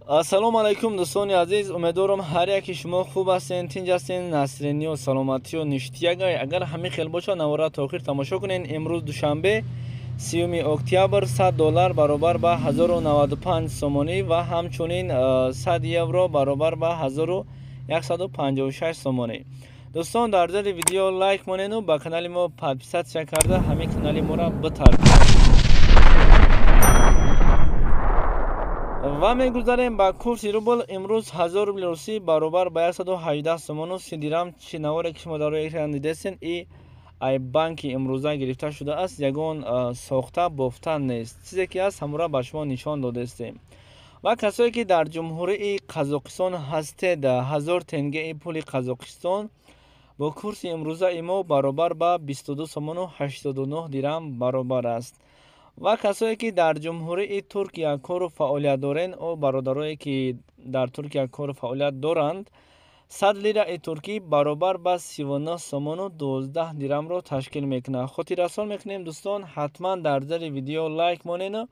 ассалому алайкум дӯстони азиз, умедворам ҳар яки шумо хуб ҳастед, тинҷ ҳастед, насринию саломатию ништиягай. Агар ҳамин хел бошад навора то охир тамошо кунед. имрӯз душанбе 30 октябр, $100 баробар ба 1095 сомонӣ ва ҳамчунин 100 евро баробар ба 1156 сомонӣ. дӯстон, дар зери видео лайк монеду ба канали мо подписатсия карда ҳамин канали моро битаркунед. ва мегузарем ба курси рубл. имрӯз 1000 рубли русӣ баробар ба 118 сомону 30 дирам. Чи наворе ки шумо дар рои экран дидесен, и ай банки имрӯза гирифта шудааст. Ягон сохта бофта нест. чизе ки аст ҳамора ба шумо нишон додестем. ва касое ки дар ҷумҳурии Қазоқистон ҳастед, 1000 тенгаи пули Қазоқистон бо курси имрӯзаи мо баробар ба 22 сомону 89 дирам баробар аст. ва касое ки дар ҷумҳурии Туркия кору фаъолият доранд, о бародарое ки дар Туркия кору фаъолият доранд, 100 лираи туркӣ баробар ба 39 сомону 12 дирамро ташкил мекунад. хотиррасон мекунем дӯстон, ҳатман дар зери видео лайк монед,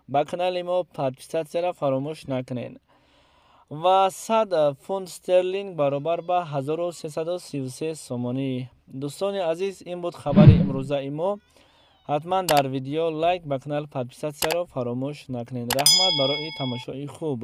ба канали мо подписатсияро фаромӯш накунед. ва 100 фунт стерлинг баробар ба 1333 сомонӣ. дӯстони азиз, ин буд хабари имрӯзаи мо. ҳатман дар видео лайк, ба канал подписатсияро фаромӯш накунед. раҳмат барои тамошои хуб.